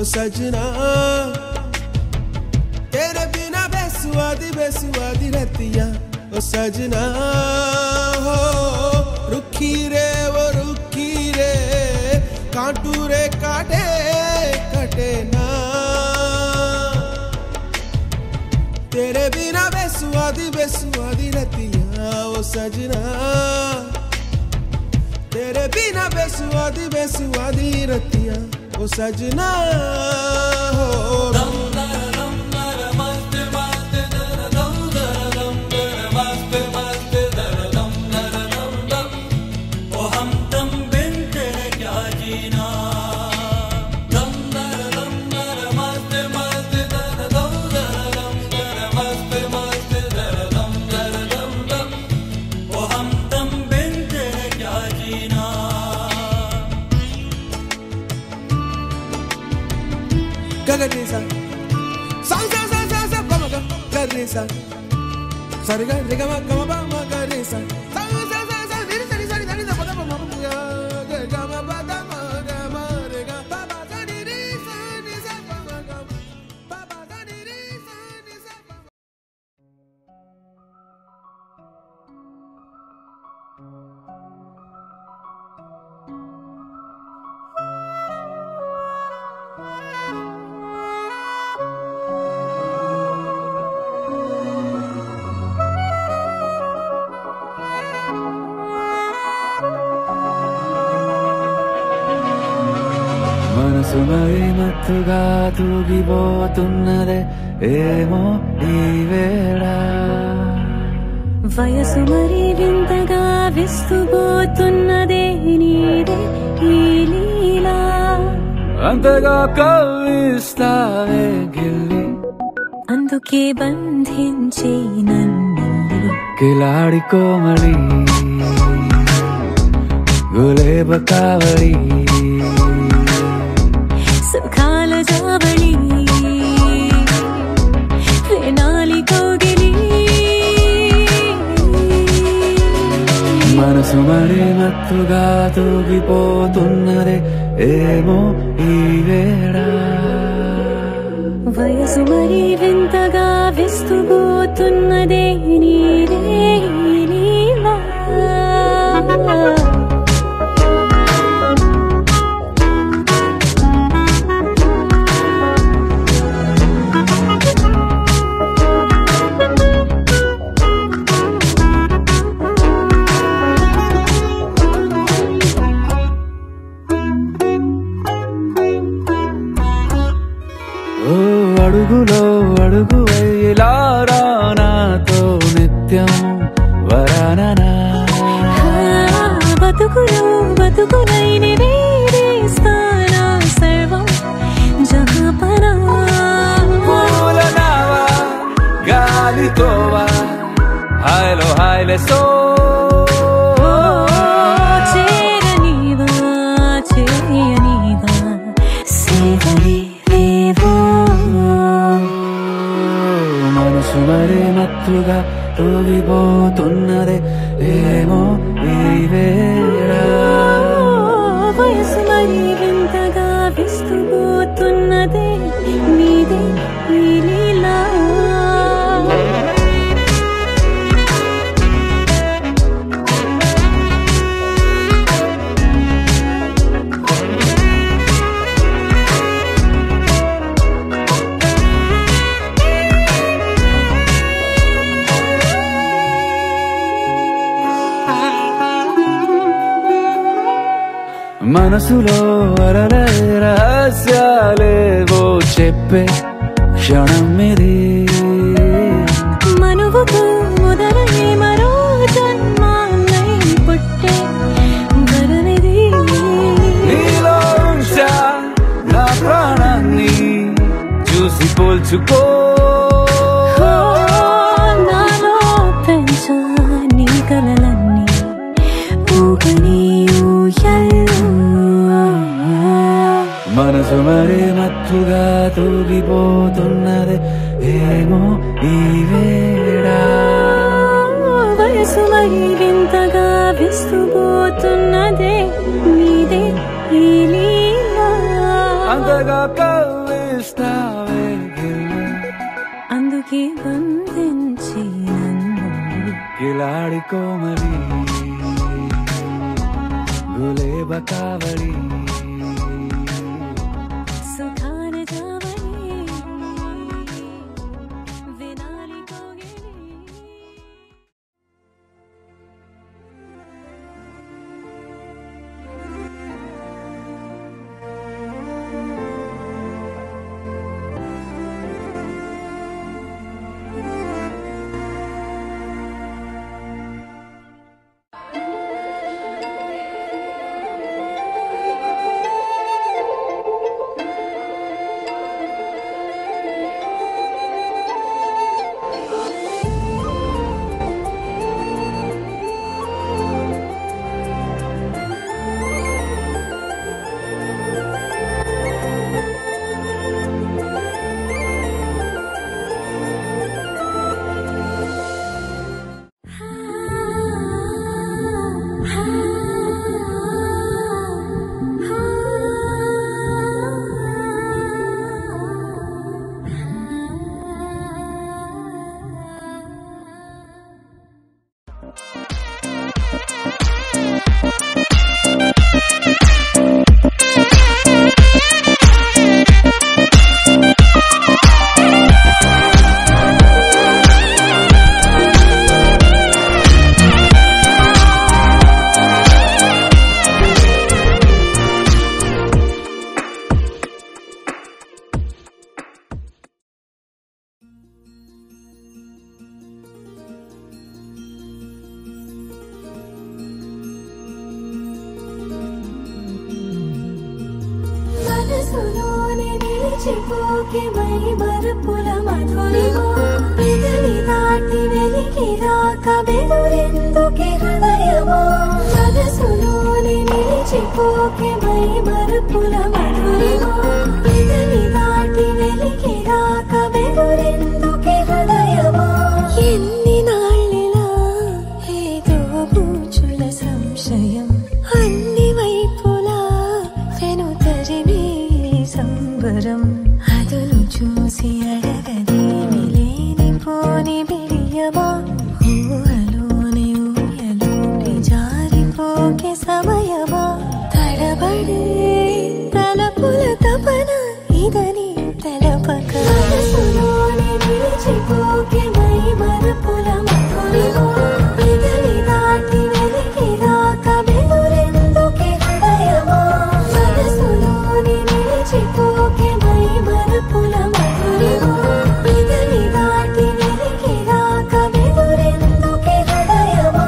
ओ सजना तेरे बिना बेसुआदी रतियां ओ सजना हो रुखी रे वो रुखी रे कांटू रे काटे कटे ना तेरे बिना बेसुआदी रतियां ओ सजना तेरे बिना बेसुआदी रतियां ओ सजना हो Gagadisa, sa, bamaga, gadisa, sariga, riga, gama, bama, gadisa, sa, diri, sa, bama, bama, gama, bama, gama, riga, baba, sa, diri, sa, bama, gama, baba, sa, diri, sa, bama. మనసు మరి మత్తుగా తూగిపోతున్నదే ఏమో ఈ వేళ వయసు మరి వింతగా విస్తుపోతున్నదే నీదే ఈ లీలా అంతగా కవ్విస్తావే గిల్లి అందుకే బంధించి నన్ను కిలాడి కోమళి గులేబ కావళి సుఖాల జావళి వేనాలి కౌగిలి మనసు మరి మత్తుగా తూగిపోతున్నదే ఏమో ఈ వేళ వయసు మరి వింతగా విస్తుపోతున్నదే నీదే ఈ లీలా అడుగులో అడుగు ఇలా నాతో నిత్యం వరాననా బతుకులైని వేరేస్తానా సర్వం జహాపనా పూలనావా గాలితోవా హాయ్లో హాయ్లే సో చేయనీవా సేవలే మనసు మరి మత్తుగా తూగిపోతున్నదే ఏమో ఈ వేళ వయసు మరి వింతగా విస్తుపోతున్నదే నీదే ఈ లీలా మనసులో అరలే రహస్యాలేవో చెప్పే క్షణం ఇది మనువుకు మొదలయ్యే మరో జన్మాన్నై పుట్టే వరమిది నీలో ఉంచా నా ప్రాణాన్ని చూసి పోల్చుకో నాలో పెంచా నీ కలలన్నీ ఊగని మనసు మరి మత్తుగా తూగిపోతున్నదే ఏమో ఈ వేళ వయసు మరి వింతగా విస్తుపోతున్నదే నీదే ఈ లీలా అంతగా అందిస్తావే గిల్లు అందుకే బంధించి నన్ను కిలాడి కోమలి గులేబ కావడి సుఖాన జావని వినాలి కోగిలి మనసులోని నిలిచిపోకే మై మరుపుల మధురిమా పెదవి దాటి వెలికి రాక బెదురెందుకే హృదయమా మనసులోని నిలిచిపోకే మై మరుపుల మధురిమా పెదవి దాటి వెలికి రాక బెదురెందుకే హృదయమా ఎన్ని నాళ్ళిలా ఏదో బూచుల సంశయం అన్ని వైపులా వెనుతరిమే సంబరం అదును చూసి అడగదేమి లేనిపోని బిడియమా ఊహలోని ఊయలోని జారిపోకే సమయమా తడబడే తలపుల తపన ఇదని తెలపక మనసులోని నిలిచిపోకే మై మరుపుల మధురిమా పెదవి దాటి వెలికి రాక బెదురెందుకే హృదయమా మనసులోని నిలిచిపోకే మై మరుపుల మధురిమా పెదవి దాటి వెలికి రాక బెదురెందుకే హృదయమా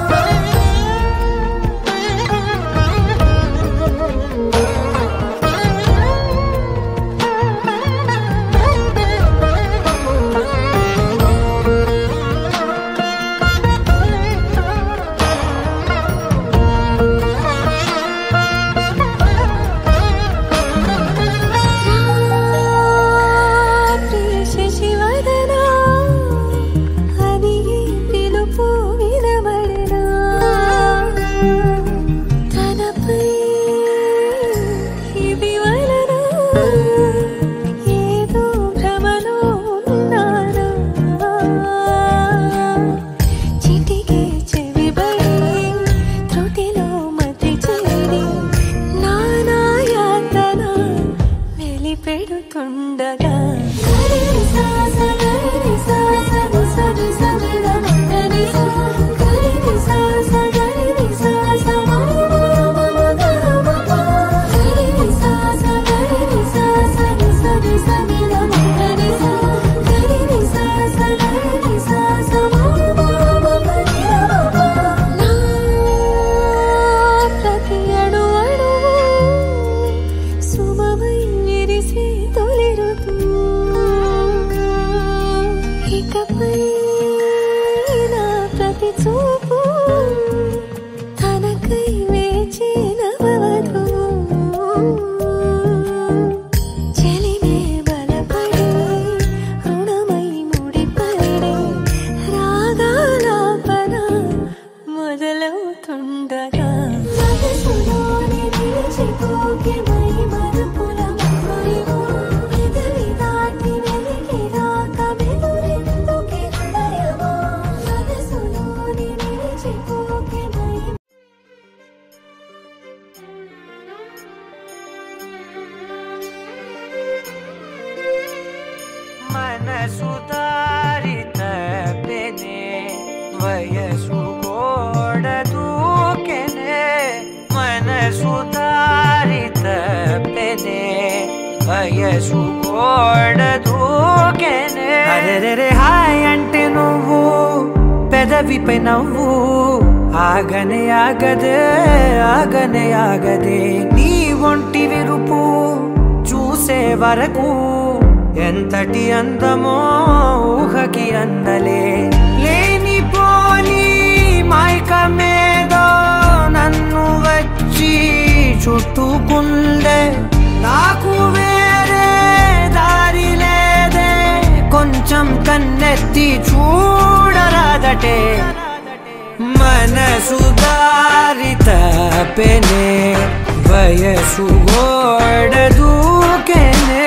శశివదనా అని పిలుపు వినబడనా తనపై ఇది వలన ఏదో భ్రమలో ఉన్నానా చిటికే చెవిబడి త్రుటిలో మతి చేరి నానాయాతన వెలిపెడుతుండగా ప్రతి అణు అణువు సుమమై విరిసే తొలి ఋతువు ఇకపై నా ప్రతి మనసు దారి తప్పెనే వయసు గోడ దూకెనే మనసు దారి తప్పెనే వయసు గోడ దూకెనే అరెరెరే హాయ్ అంటే నువ్వు పెదవిపై నవ్వు ఆగనే ఆగదే ఆగనే ఆగదే నీ ఒంటి విరుపు చూసే వరకు ఎంతటి అందమో ఊహకి అందలే లేని పోని మైకమేదో నన్ను వచ్చి చుట్టుకుందే నాకు వేరే దారి లేదే కొంచెం కన్నెత్తి చూడరాదటే మనసు దారి తప్పెనే వయసు గోడ దూకెనే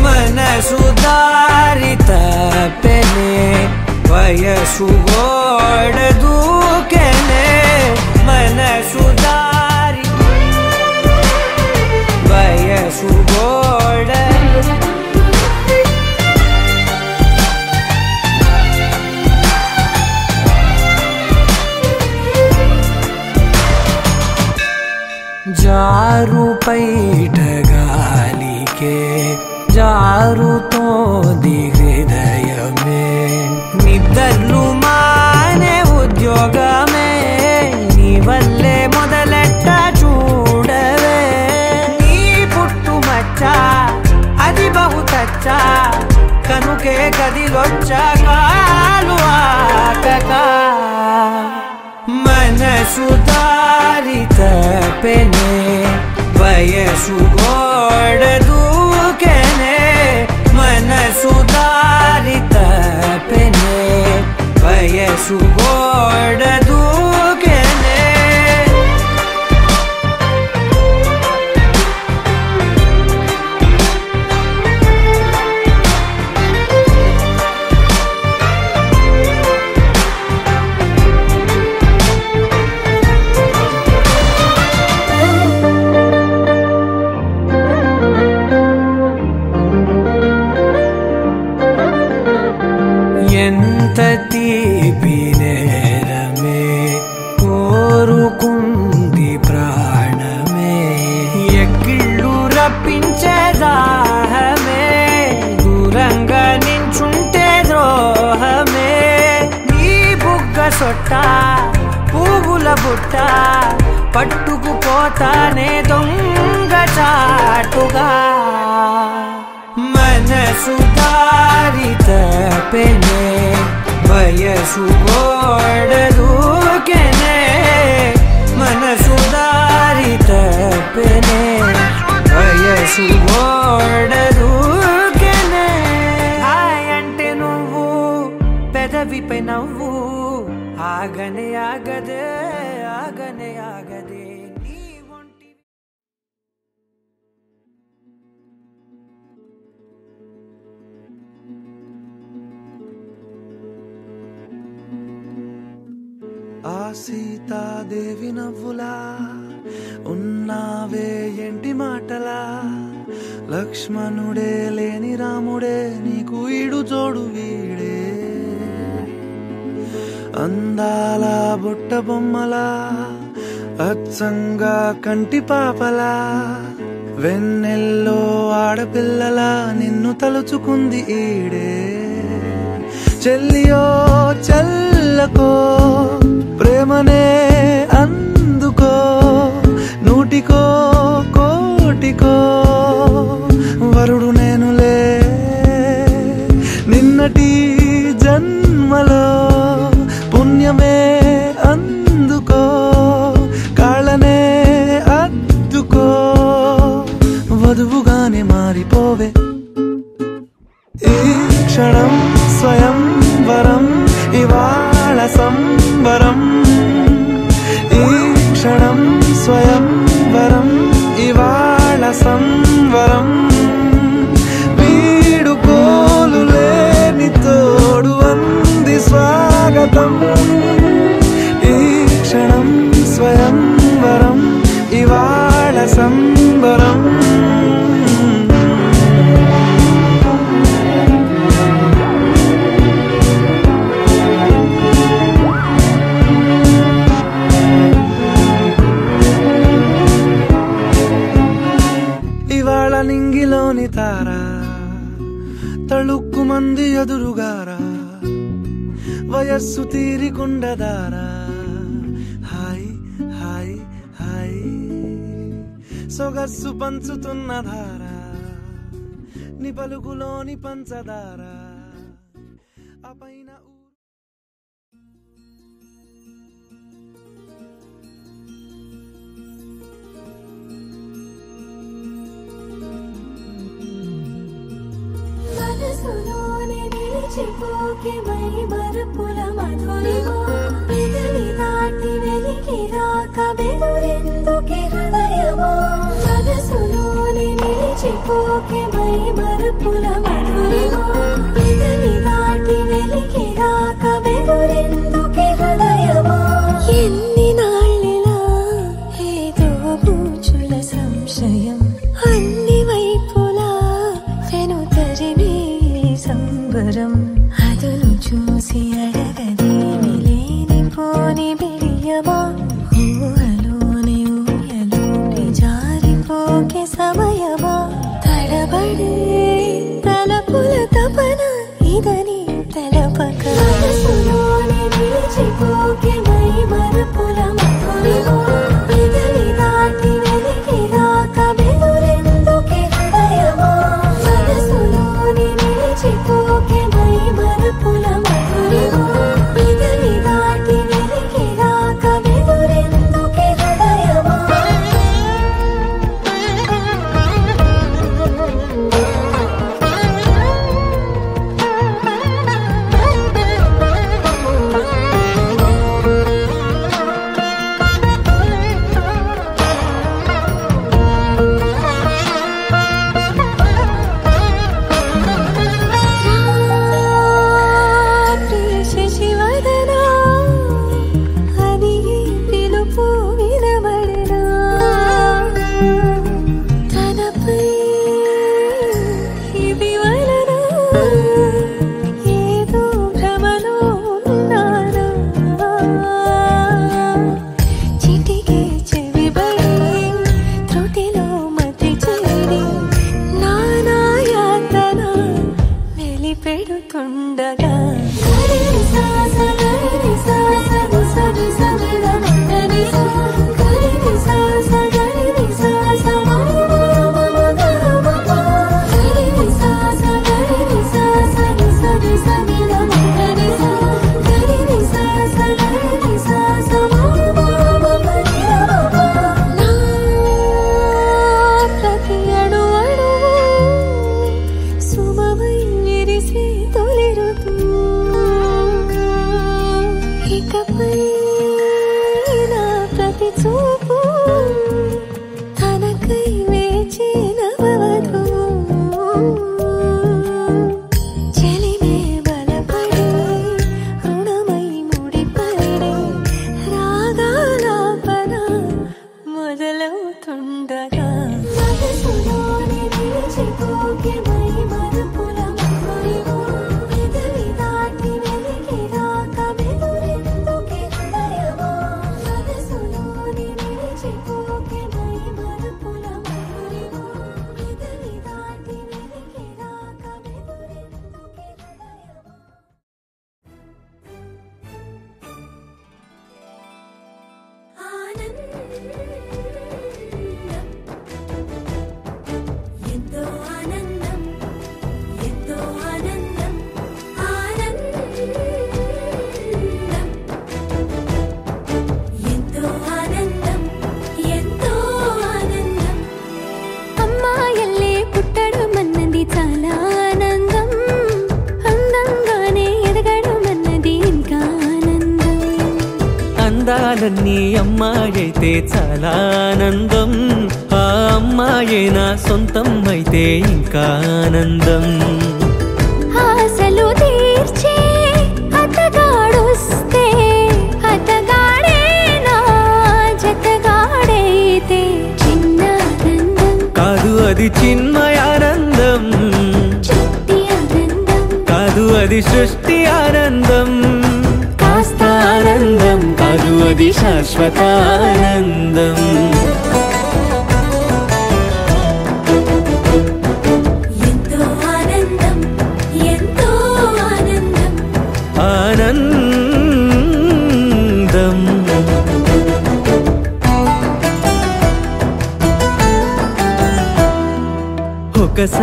మనసు దారి తప్పెనే వయసు గోడ దూకెనే మనసు దారి వయసు గోడ జారు పైట గాలికే జారుతోంది హృదయమే నిద్రలు మానే ఉద్యోగమే నీ వల్లే మొదలెట్ట చూడవే నీ పుట్టుమచ్చ అది బహుతచ్చ కనుకే గదిలొచ్చా కాలు ఆకక మనసు దారి తప్పెనే వయసు గోడ దూకెనే మనసు దారి తప్పెనే వయసు గోడ దూకెనే ఎంత తీపి నేరమే కోరుకుంది ప్రాణమే ఎక్కిళ్ళు రప్పించే దాహమే దూరంగా నించుంటే ద్రోహమే నీ బుగ్గ సొట్ట పువ్వుల బుట్ట పట్టుకుపోతానే దొంగ చాటుగా మనసు దారి తప్పెనే వయసు గోడ దూకెనే మనసు దారి తప్పెనే వయసు గోడ దూకెనే హాయ్ అంటే నువ్వు పెదవిపై నవ్వు ఆగనే ఆగదే ఆగనే ఆగదే ఆ సీతాదేవి నవ్వులా ఉన్నావే ఎంటి మాటలా లక్ష్మణుడే లేని రాముడే నీకు ఈడు జోడు వీడే అందాల బుట్ట బొమ్మలా అచ్చంగా కంటి పాపలా వెన్నెల్లో ఆడపిల్లలా నిన్ను తలుచుకుంది ఈడే చెల్లియో చల్లకో ప్రేమనే అందుకో నూటికో కోటికో వరుడు నేనులే నిన్నటి జన్మలో పుణ్యమే అందుకో కాళ్ళనే అద్దుకో వధువుగానే మారిపోవే ఈ క్షణం స్వయం వరం ఇవాళ సంబరం ఈ క్షణం స్వయం వరం ఇవాళ సంవరం వీడుకోలు లేని తోడు అంది స్వాగతం ఈ క్షణం స్వయం వరం ఇవాళ సంబరం తళుక్కు మంది ఎదురుగారా వయస్సు తీరికుండదారా హాయ్ హాయ్ హాయ్ సొగస్సు పంచుతున్న ధారా ని పలుకులోని పంచదారా ఆ పైన మనసులోనే నిలిచిపోకే మై మరుపుల మధురిమా పెదవి దాటి వెలికి రాక బెదురెందుకే హృదయమా మనసులోనే నిలిచిపోకే మై మరుపుల మధురిమా పెదవి దాటి వెలికి రాక బెదురెందుకే హృదయమా ఎన్ని నాళ్ళిలా ఏదో బూచుల సంశయం అన్ని వైపులా వెనుతరిమే సంబరం అదును చూసి అడగదేమి లేనిపోని బిడియమా ఊహలోని ఊయలోని జారిపోకే సమయమా తడబడే తలపుల తపన ఇదని తెలపక మనసులోని నిలిచిపోకే మై మరుపుల మధురిమా పెదవి దాటి వెలికి రాక బెదురెందుకే హృదయమా మనసులోని నిలిచిపోకే మై మరుపుల మధురిమా పెదవి దాటి వెలికి రాక బెదురెందుకే హృదయమా శశివదనా అని పిలుపు వినబడనా తనపై ఇది వలన ఏదో భ్రమలో ఉన్నానా చిటికే చెవిబడి త్రుటిలో మతి చేరి నానా యాతన వెలిపెడుతుండగా ప్రతి అణు అణువు సుమమై విరిసే తొలి ఋతువు ఇకపై నా ప్రతి చూపు తనకై వేచి నవవధువు చెలిమే బలపడి రుణమై ముడిపడి రాగాలాపన మొదలవుతుండగా మనసులోని నిలిచిపోకే మై మరుపుల మధురిమా పెదవి దాటి వెలికి రాక బెదురెందుకే హృదయమా మనసులోని నిలిచిపోకే మై మరుపుల మధురిమా పెదవి దాటి వెలికి రాక బెదురెందుకే హృదయమా ఎంతో ఆనందం ఎంతో ఆనందం ఆనందం ఎంతో ఆనందం ఎంతో ఆనందం అమ్మాయల్లే పుట్టడం అన్నది చాలా ఆనందం అందంగానే ఎదగడం అన్నది ఇంకా ఆనందం అందాలన్నీ అమ్మాయైతే చాలా ఆనందం ఆ అమ్మాయే నా సొంతం అయితే ఇంకా ఆనందం ఆశలు తీర్చే అతగాడొస్తే అతగాడే నా జతగాడైతే చిన్న ఆనందం కాదు అది చిన్మయానందం చుట్టి ఆనందం కాదు అది సృష్టి ఆనందం కాస్త ఆనందం కాదు అది శాశ్వత ఆనందం ఎంతో ఆనందం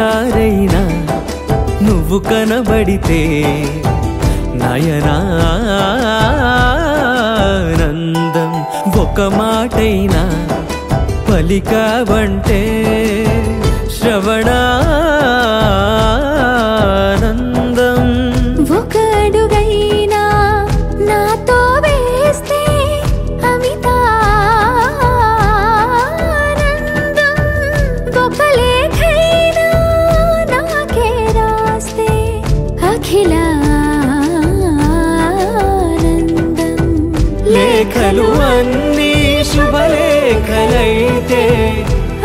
ఒక్కసారైనా నువ్వు కనబడితే నయనానందం ఒక మాటైనా పలికావంటే శ్రవణానందం ఒక అడుగైనా నాతో వేస్తే అమితానందం ఒక లేఖైనా నాకే రాస్తే అఖిలానందం లేఖలు అన్నీ శుభలేఖలైతే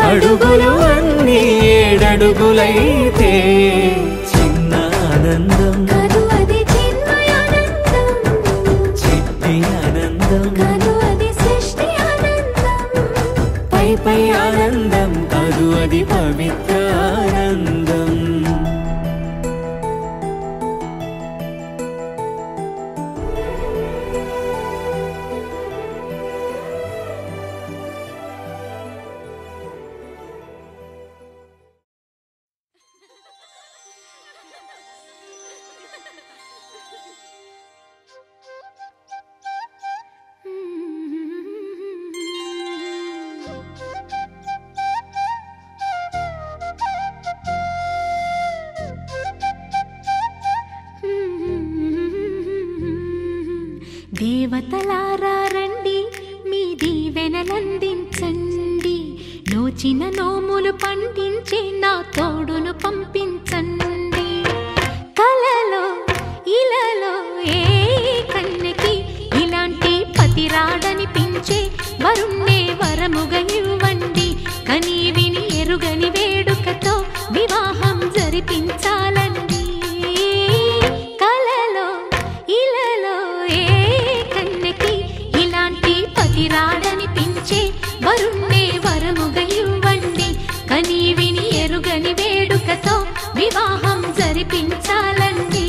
అడుగులు అన్నీ ఏడడుగులైతే చిన్న ఆనందం కాదు అది చిన్మయానందం చిట్టి ఆనందం కాదు అది సృష్టి ఆనందం పై పై ఆనందం కాదు అది పవిత్ర ఆనందం దేవతలారా రండి మీ దీవెనలందించండి నోచిన నోములు పండించే నా తోడును పంపించండి కలలో ఇలలో ఏ కన్నెకి ఇలాంటి పతిరాడనిపించే వరుణ్ణే వరముగా ఇవ్వండి కని విని ఎరుగని వేడుకతో వివాహం జరిపించాలండి కలలో ఇలలో ఏ కన్నెకి ఇలాంటి పతిరాడనిపించే వరుణ్ణే వరముగా ఇవ్వండి కని విని ఎరుగని వేడుకతో వివాహం జరిపించాలండి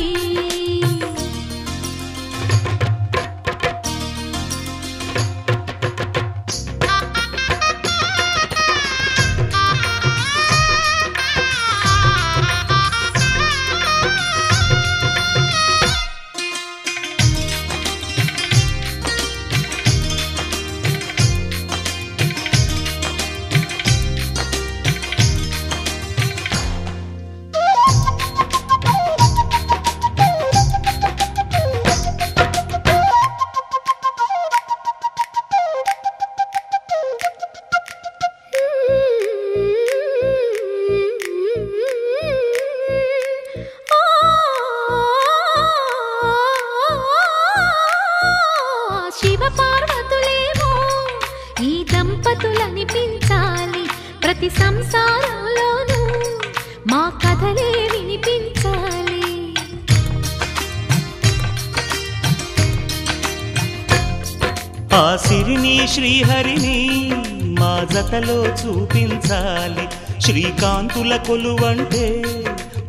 శివపార్వతులేమో ఈ దంపతులనిపించాలి ప్రతి సంసారంలోనూ మా కథలే వినిపించాలి ఆ సిరిని శ్రీహరిని మా జతలో చూపించాలి శ్రీకాంతుల కొలువంటే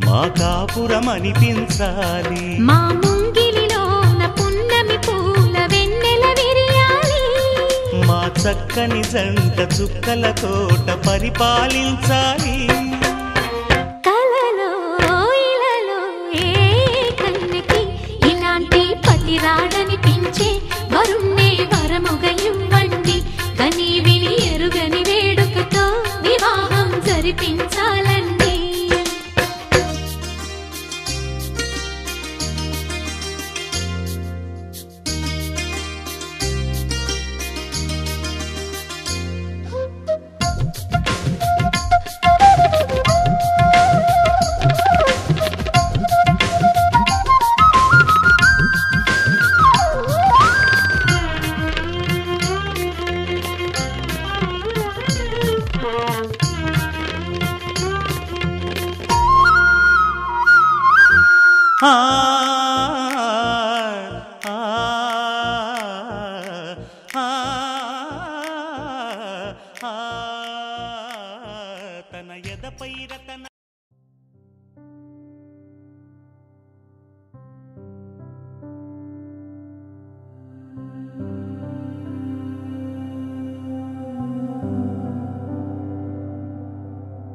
మా కాపురం అనిపించాలి మా ముంగిలిలోన పున్నమి పూల వెన్నెల విరియాలి మా చక్కని జంట చుక్కల తోట పరిపాలించాలి కలలో ఇలలో ఏ కన్నెకి ఇలాంటి పతిరాడనిపించే వరుణ్ణే వరముగా ఇవ్వండి కని విని ఎరుగని వేడుకతో వివాహం జరిపించాలండి తన ఎదపై రతన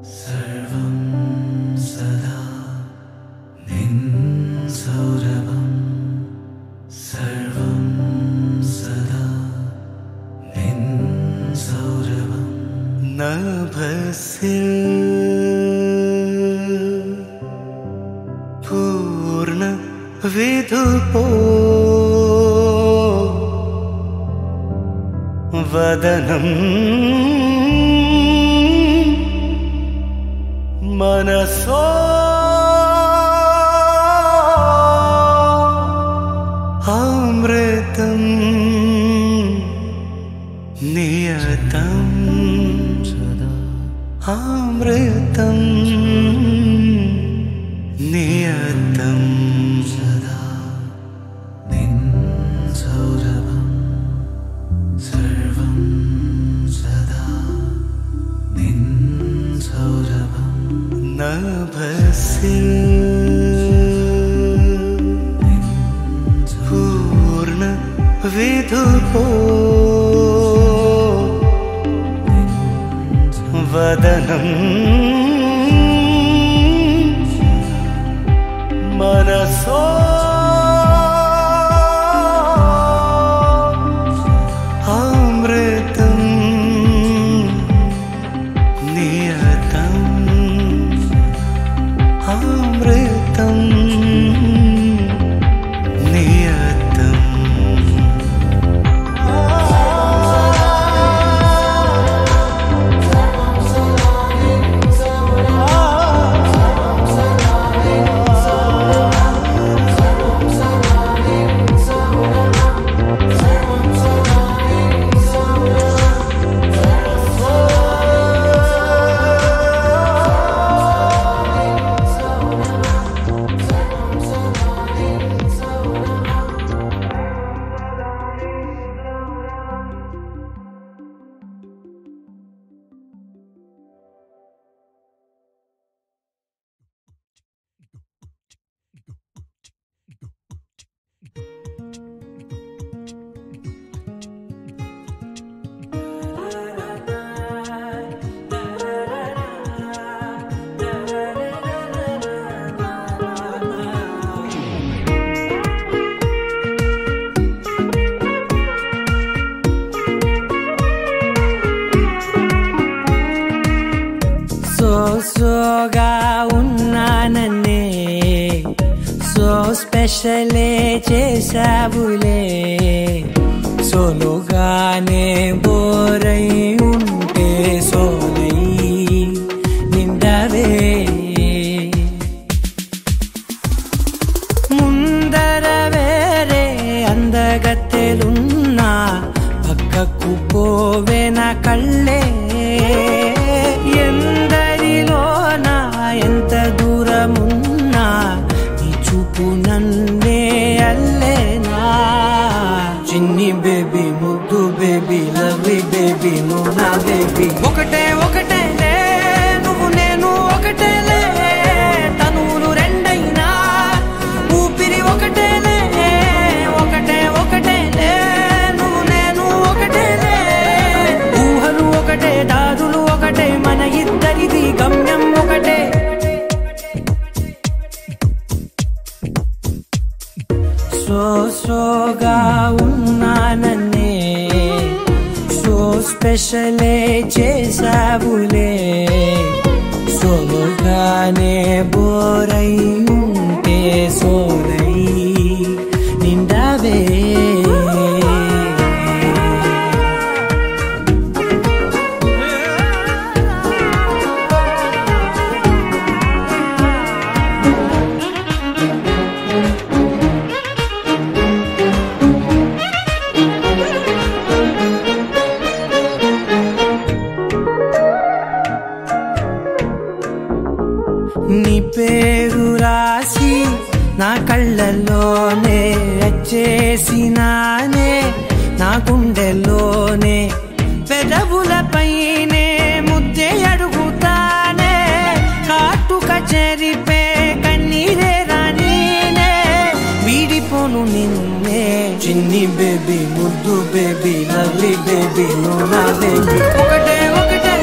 सर्वं విధుపో వదనం మనసో అమృతం నియతం సదా అమృతం నియతం సదా నిన్ సౌరభం సర్వం సదా నిన్ సౌరభం నభసిల్ పూర్ణ విధుపో వదనం మనసో అమృతం నియతం అమృతం నియతం సోగా ఉన్నానన్నే సో స్పెషలే చేసావులే సోలోగానే బోరై ఉంటే సోలై నిండవే ముందర వేరే అందగత్తెలున్నా పక్కకు పోవే నా కళ్ళే ఎందరిలోనా ఎంత దూరమున్నా నీ చూపు నన్నే అల్లేనా చిన్ని బేబీ ముద్దు బేబీ లవ్లీ బేబీ నువ్వు నా బేబీ ఒకటే ఒకటేలే నువ్వు నేను ఒకటేలే తనువులు రెండైనా ఊపిరి ఒకటేలే ఒకటే ఒకటేలే నువ్వు నేను ఒకటేలే ఊహలు ఒకటే దాదులు ఒకటే మన ఇద్దరిది గమ్యం ఒకటే సోగా ఉన్నానన్నే సో స్పెషలే చేసావులే సోలోగానే బోరై ఉంటే సోలై నిండవే నీ పేరు రాసి నా కళ్ళల్లోనే వచ్చేసినానే నా గుండెల్లోనే పెదవులపైనే ముద్దే అడుగుతానే కాటుక చెరిపే కన్నీరే రానీనే వీడిపోను నిన్నే చిన్ని బేబీ ముద్దు బేబీ లవ్లీ బేబీ నువ్వు నా బేబీ ఒకటే ఒకటే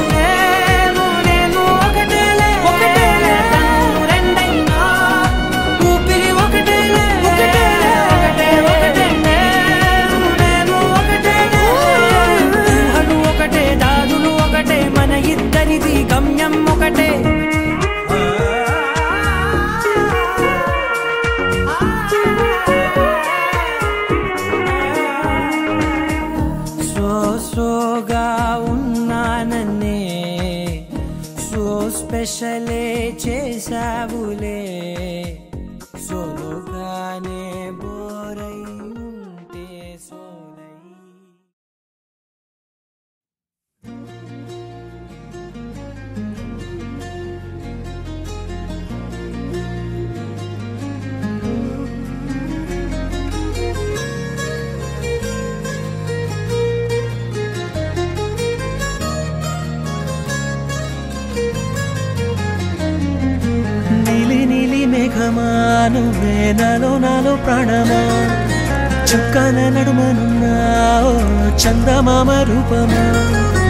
గమ్యం ఒకటే చేసావులే సోలుగానే బోరై ఉంటే సోలై. మేఘమా నువ్వే నాలో నాలో ప్రాణమా చుక్కల నడుమనున్నావు చందమామ రూపమా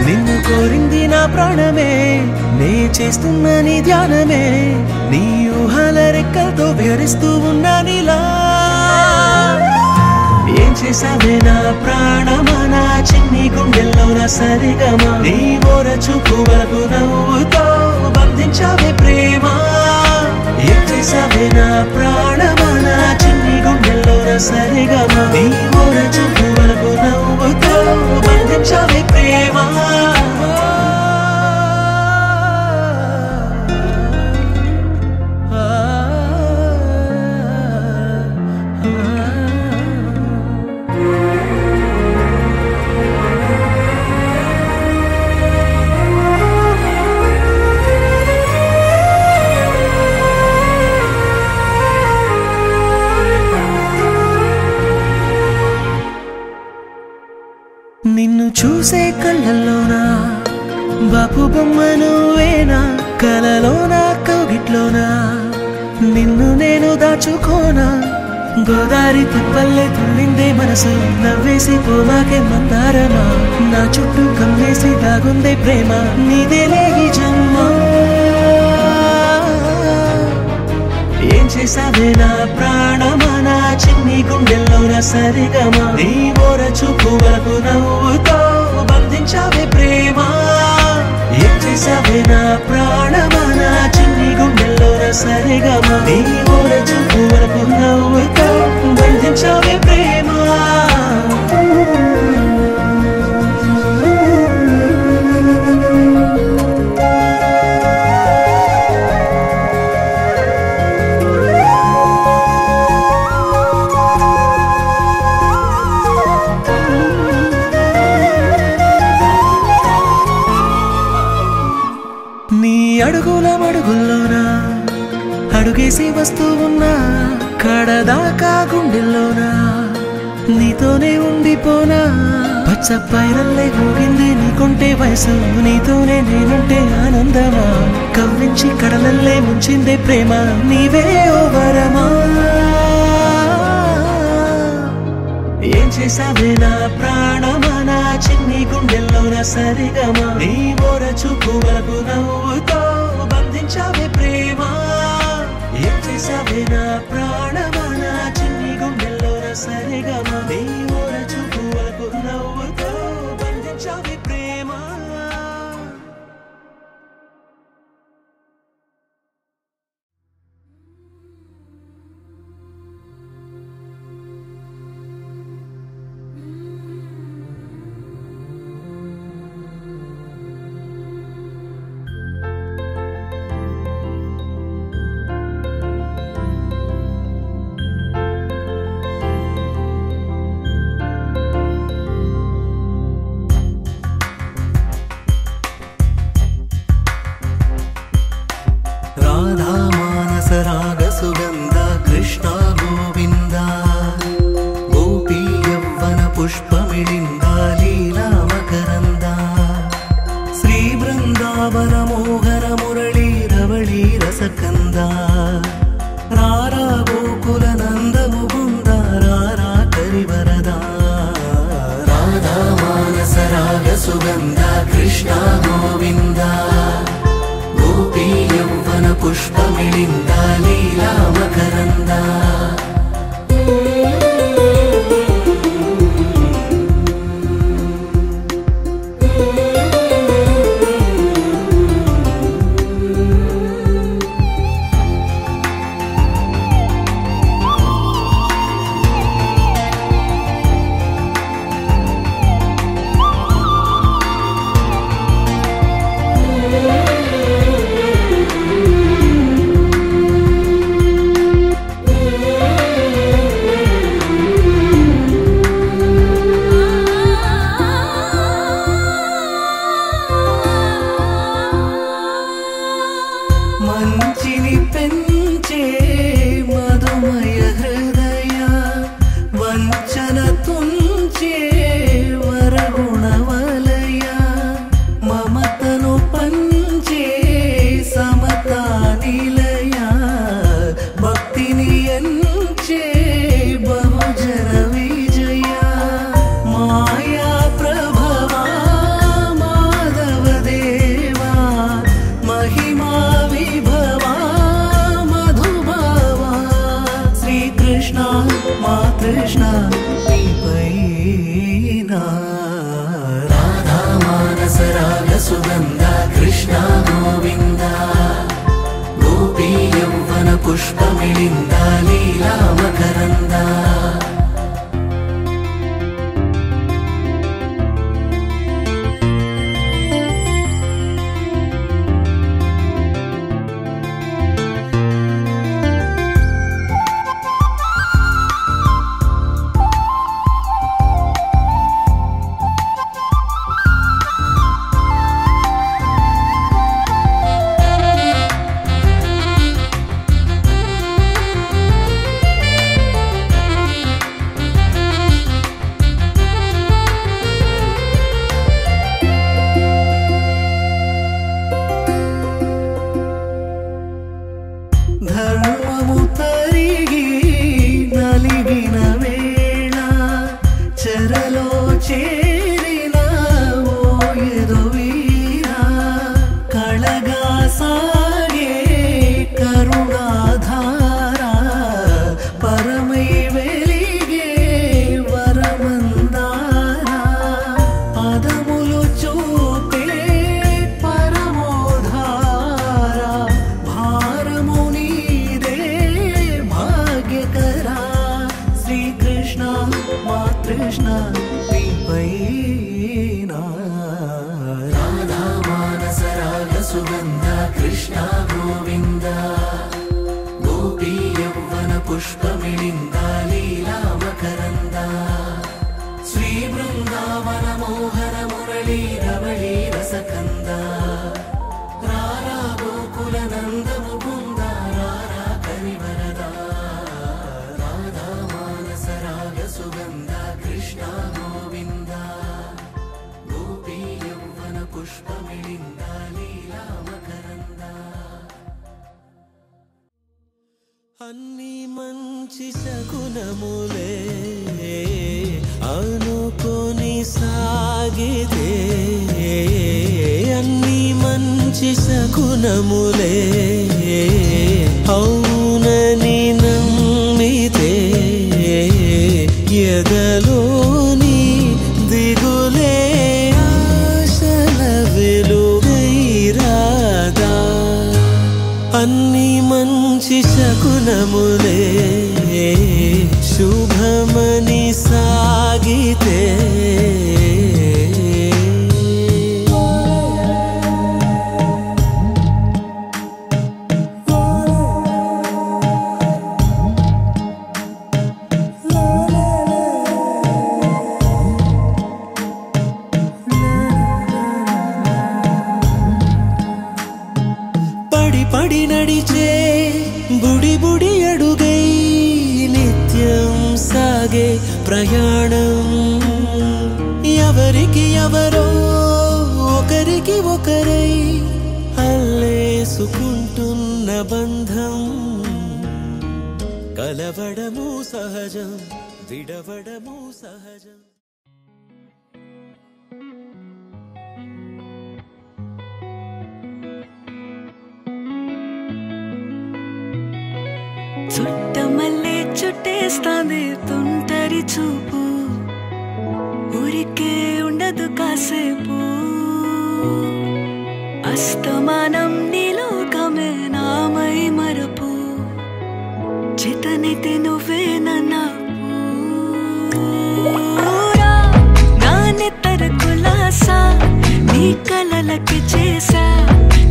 నిన్ను కోరింది నా ప్రాణమే నే చేస్తున్న నీ ధ్యానమే నీ ఊహల రెక్కలతో విహరిస్తూ ఉన్నా నీలా ఏం చేసావే నా ప్రాణమా నా చిన్ని గుండెల్లో నా సరిగమా నీ ఓర చూపు వరకు నవ్వుతో బంధించావే ప్రేమ ఏం చేసావే నా ప్రాణమా నా చిన్ని గుండెల్లో నా సరిగమా నీ ఓర చూపు వరకు నవ్వుతో బంధించావే ప్రేమ నిన్ను చూసే కళ్ళల్లోనా బాపు బొమ్మ నువ్వేనా కలలోనా కౌగిట్లోనా నిన్ను నేను దాచుకోనా గోదారి తిప్పల్లే తుల్లిందే మనసు నవ్వేసి పోవాకే మందారమా నా చుట్టూ కమ్మేసి దాగుందే ప్రేమ నీదేలే ఈ జన్మ ఏం చేసావే నా ప్రాణమా నా చిన్ని గుండెల్లో నా సరిగమా నీ ఓర చూపు వరకు నవ్వుతో బంధించావే ప్రేమ ఏం చేసావే నా ప్రాణమా నా చిన్ని గుండెల్లో నా సరిగమా నీ ఓర చూపు వరకు నవ్వుతో బంధించావే ప్రేమ అడుగుల మడుగుల్లోనా అడుగేసి వస్తూ ఉన్నా కడదాకా గుండెల్లోనా నీతోనే ఉండిపోనా పచ్చ పైరల్లే ఊగింది నీకుంటే వయసు నీతోనే నేనుంటే ఆనందమా కవ్వించి కడలల్లే ముంచిందే ప్రేమ నీవే ఓ వరమా ఏం చేసావే నా ప్రాణమా నా చిన్ని గుండెల్లో నా సరిగమా నీ ఓర చూపు వరకు నవ్వుతో బంధించావే ప్రేమ ఏం చేసావే నా ప్రాణమా నా చిన్ని గుండెల్లో నా సరిగమా నీ ఓర చూపు వరకు నవ్వుతో బంధించావే ప్రేమ కృష్ణ నీపైనా రాధా మానస రాగ సుగంధ కృష్ణ గోవింద గోపీ యౌవన పుష్పమిళింద లీలా మకరంద ధర్మము తరిగి నలిగిన వేళ చెరలో చేరిన ఓయదు వీర కళగా సాగే కరుణాధార పరమై వెలిగే వరమందార పదములు చూపే పరమోధార భారము నీదే భాగ్యకరా శ్రీకృష్ణ మా కృష్ణ నీపైనా రాధా మానస రాగ సుగంధ కృష్ణ గోవింద గోపీ యౌవన పుష్పమిళింద లీలా మకరంద శ్రీ బృందావన మోహన మురళీ రవళీ రసకంద రారా గోకుల నంద ముకుంద రారా కరివరద రాధా మానస రాగ సుగంధ కృష్ణ గోవింద గోపీ యౌవన పుష్పమిళింద లీలా మకరంద అన్ని మంచి శకునములే అనుకొని సాగితే అన్ని మంచి శకునములే అవునని నమ్మితే ఎదలోని దిగులే ఆశల వెలుగైరాదా అన్ని మంచి శకునములే శుభమని సాగితే పడి పడి నడిచే బుడి బుడి అడుగై నిత్యం సాగే ప్రయాణం ఎవరికి ఎవరో ఒకరికి ఒకరై అల్లేసుకుంటున్న బంధం కలవడము సహజం విడవడము సహజం చుట్టమల్లే చుట్టేస్తాంది తుంటరి చూపు ఊరికే ఉండదు కాసేపు అస్తమానం నీలోకమే నామై మరపు చితనితి నువ్వే నన్నా నా నెత్తర కులాసా నీ కలలకి చేసా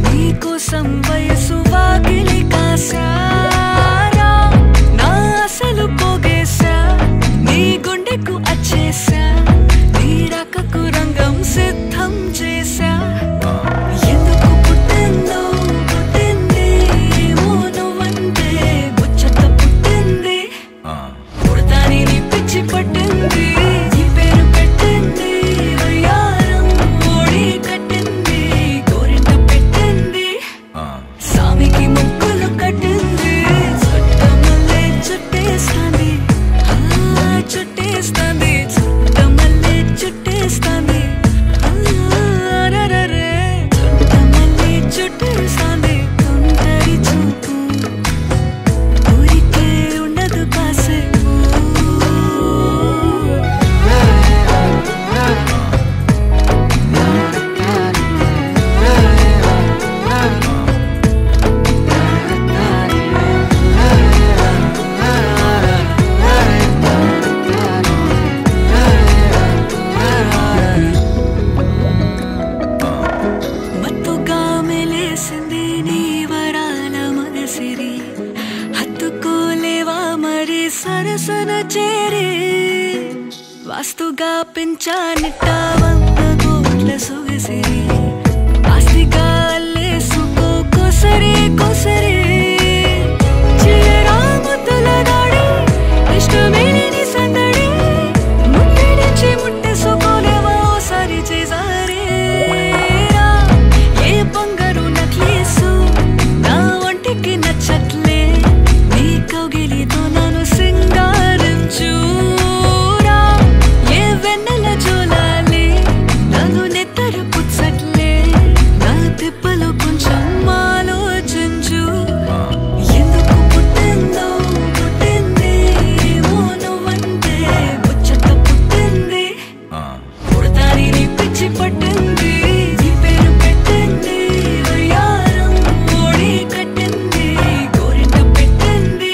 నీ కోసం వయసు వాకిలి కాసా పోగేశా నీ గుండెకు అచ్చేసా నీ రకకు రంగం సిద్ధం చేశా ఎందుకు పుట్టిందో పుట్టింది ఏమో నువ్వంటే ముచ్చట పుట్టింది పుడతాని నీ పిచ్చి పట్టింది నీ పేరు పెట్టింది వయ్యారం ఓడి కట్టింది కోరిన వాసన చేరి వాస్తుగా పెంచానిట్ట 100 కోట్ల సొగసిరి ఆస్తిగా అల్లేసుకో కోసరి కోసరి చిల్లరా ముద్దుల దాడి ఇష్టమేలేని సందడి ముట్టడించి ముట్టేసుకోలేవా ఓసారి చేసారి ఏ బంగారు నక్లీసు నా ఒంటికి నచ్చట్లే నీ కౌగిలితో నన్ను సింగారించురా ఏ వెన్నెల జోలాలి నన్ను నెత్తరు పుచ్చట్లే నా తిప్పలు కొంచెం ఆలోచించు ఎందుకు పుట్టిందో పుట్టింది ఏమో నువ్వంటే ముచ్చట పుట్టింది పుడతాని నీ పిచ్చి పట్టింది నీ పేరు పెట్టింది వయ్యారం ఓడి కట్టింది గోరింట పెట్టింది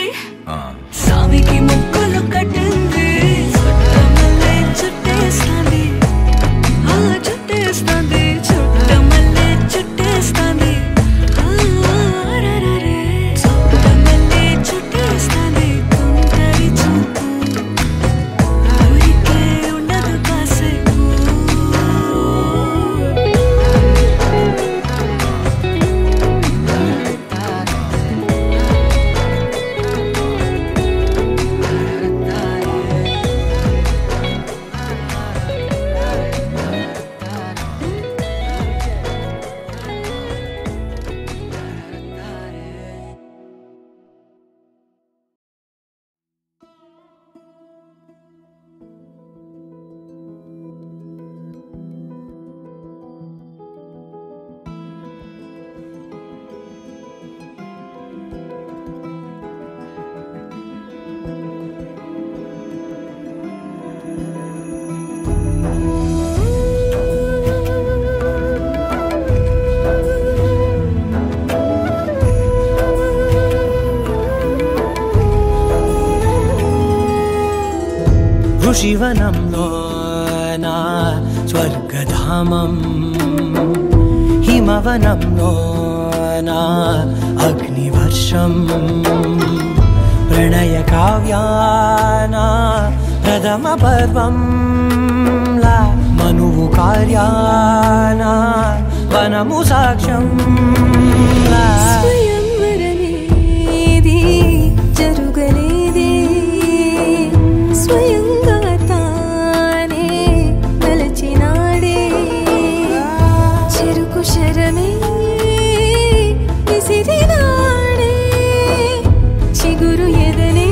సామికి ముక్కులు కట్టింది చుట్టమల్లే చుట్టేస్తాంది ఆ చుట్టేస్తాంది చుట్టమల్లే చుట్టేస్తాంది రరరే చుట్టమల్లే చుట్టేస్తాంది తుంటరి చూపు ఊరికే ఉండదు కాసేపు ఋషివనంలో నా స్వర్గధామం హిమవనంలో నా అగ్నివర్షం ప్రణయ కావ్యానా ప్రథమ పర్వం లా మనువు కార్యానా వనము సాక్ష్యం లా స్వయంవరనేది జరుగలేదే స్వయంగా తానే మలచినాడే చెరుకు శరమే విసిరినాడే చిగురు ఎదనే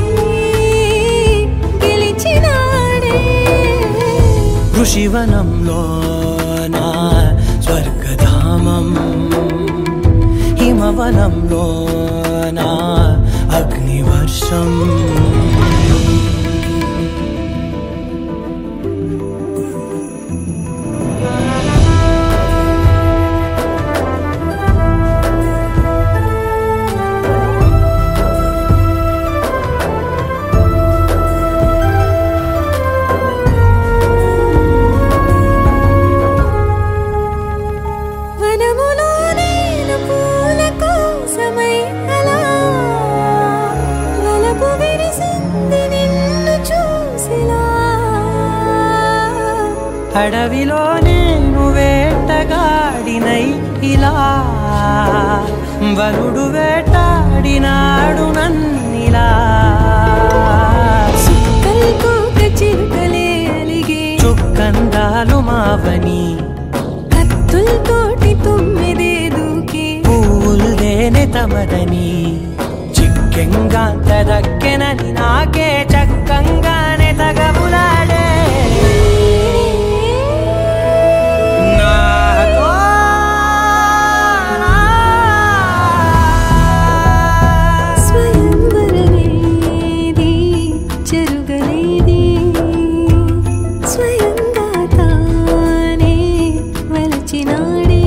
గెలిచినాడే ఋషివనంలో నా స్వర్గధామం హిమవనంలో నా అగ్నివర్షం వనములో నేను పూల కోసమై అలా వలపు విరిసింది నిన్ను చూసిలా అడవిలో నేను వేటగాడినై ఇలా వరుడు వేటాడినాడు నన్నిలా సుక్కలకు చిరుకలే అలిగే చుక్కందాలు మావని కత్తులతోటి తొమ్మిదే దూకి పూల్దేనే తమదని చిక్కెంగాంత దక్కెనని నాకే చక్కంగానే తగములాడే నాతో నా స్వయంవరనేది జరుగలేది స్వయంగా తానే వలచినాడే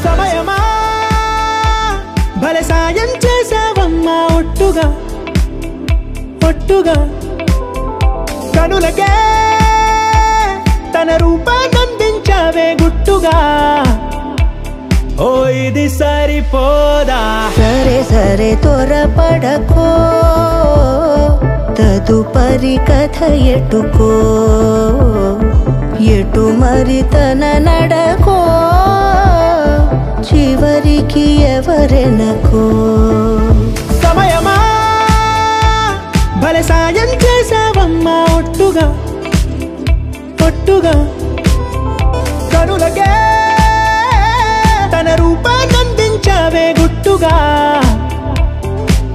సమయమా భలే సాయం చేసావమ్మా ఒట్టుగా ఒట్టుగా కనులకే తన రూపాన్నందించావే గుట్టుగా ఓ ఇది సరిపోదా సరే సరే త్వరపడకో తదుపరి కథ ఎటుకో ఎటు మరి తన నడకో చివరికి ఎవరెనకో సమయమా భలే సాయం చేసావమ్మా ఒట్టుగా ఒట్టుగా కనులకే తన రూపాన్నందించావే గుట్టుగా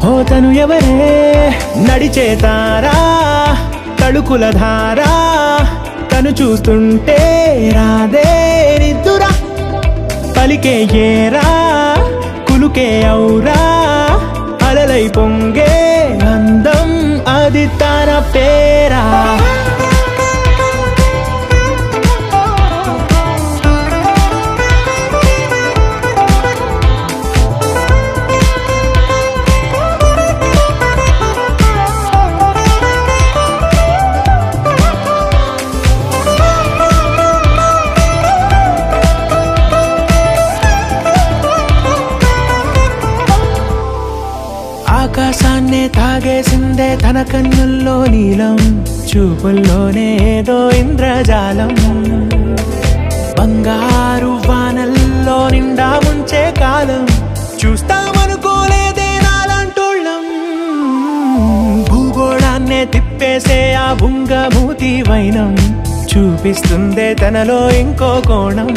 ఓ తను ఎవరే నడిచేతారా తడుకుల ధారా తను చూస్తుంటే రాదే నిద్దురా పలికే ఏరా కులుకే ఔరా అలలై పొంగే అందం అది తన పేరా ఆకాశాన్నే తాగేసిందే తన కన్నుల్లో నీలం చూపుల్లోనే ఏదో ఇంద్రజాలం బంగారు వానల్లో నిండా ముంచే కాలం చూస్తామనుకోలేదే నాలంటోళ్ళం భూగోళాన్నే తిప్పేసే ఆ బుంగమూతి వైనం చూపిస్తుందే తనలో ఇంకో కోణం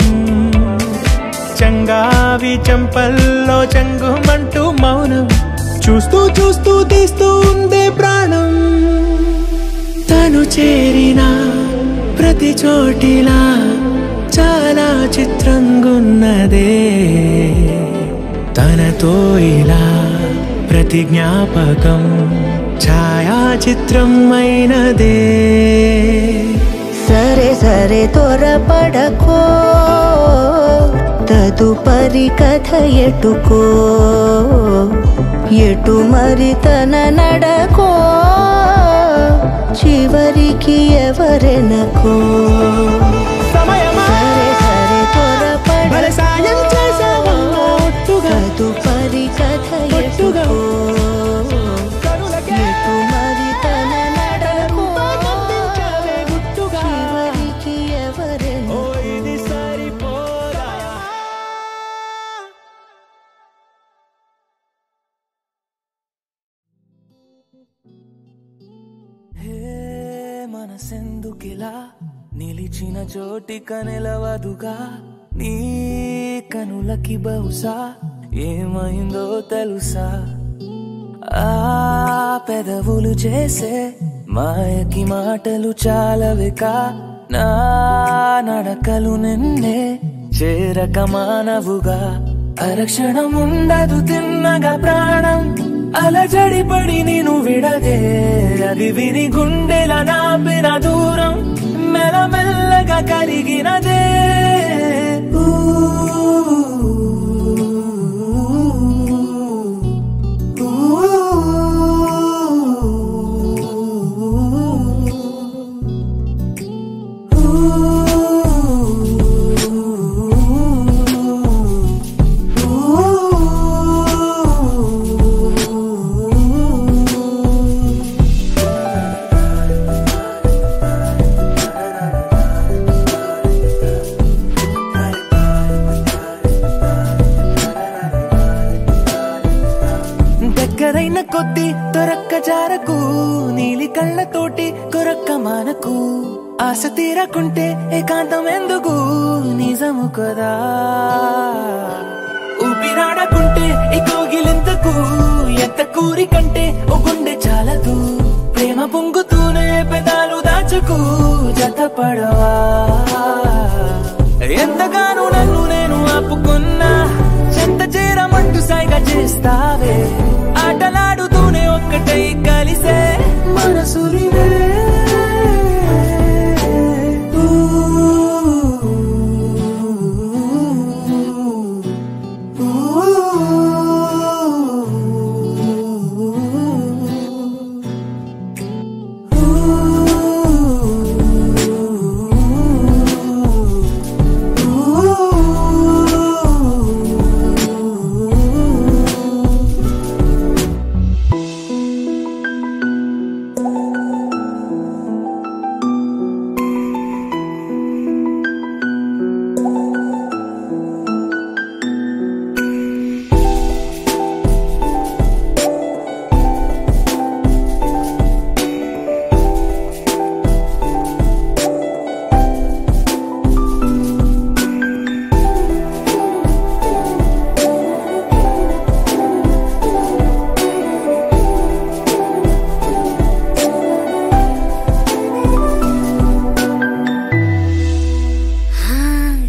చంగావి చెంపల్లో చెంగుమంటూ మౌనం చూస్తూ చూస్తూ తీస్తూ ఉందే ప్రాణం తను చేరిన ప్రతి చోటిలా చాలా చిత్రంగున్నదే తనతో ఇలా ప్రతి జ్ఞాపకం ఛాయాచిత్రం అయినదే సరే సరే త్వరపడకో తదుపరి కథ ఎటుకో ఎటు మరి తన నడకో చివరికి ఎవరెనకో సమయమా సరే సరే త్వరపడ సాయం చేసావమ్మా ఒట్టుగా తదుపరి కథ ఎటుకో ఎటు మరి తన నడకో చివరికి ఎవరెనకో ఇది సరిపోదా మనసెందుకిలా నిలిచిన చోటిక నిలవదుగా నీ కనులకి బహుశా ఏమైందో తెలుసా ఆ పెదవులు చేసే మాయకి మాటలు చాలవికా నా నడకలు నిన్నే చేరక మానవుగా అరక్షణం ఉండదు తిన్నగా ప్రాణం అలజడి పడి నేను విడదే అది విని గుండెల నాపిన దూరం మెల్లమెల్లగా కలిగినదే దగ్గరైన కొద్ది దొరక్క జారకు నీలి కళ్ళతోటి కొరక్క మానకు ఆశ తీరకుంటే ఏకాంతం ఎందుకు నిజము కదా ఊపిరాడకుంటే ఈ కోగిలింతకు ఎంత కూరి కంటే ఓ గుండె చాలదు ప్రేమ పొంగుతూనే పెదాలు దాచుకు జతపడవా ఎంతగానో నన్ను నేను ఆపుకున్నా చెంత చేరమంటూ సైగ చేస్తావే ఆటలాడుతూనే ఒక్కటై కలిసే మనసులివే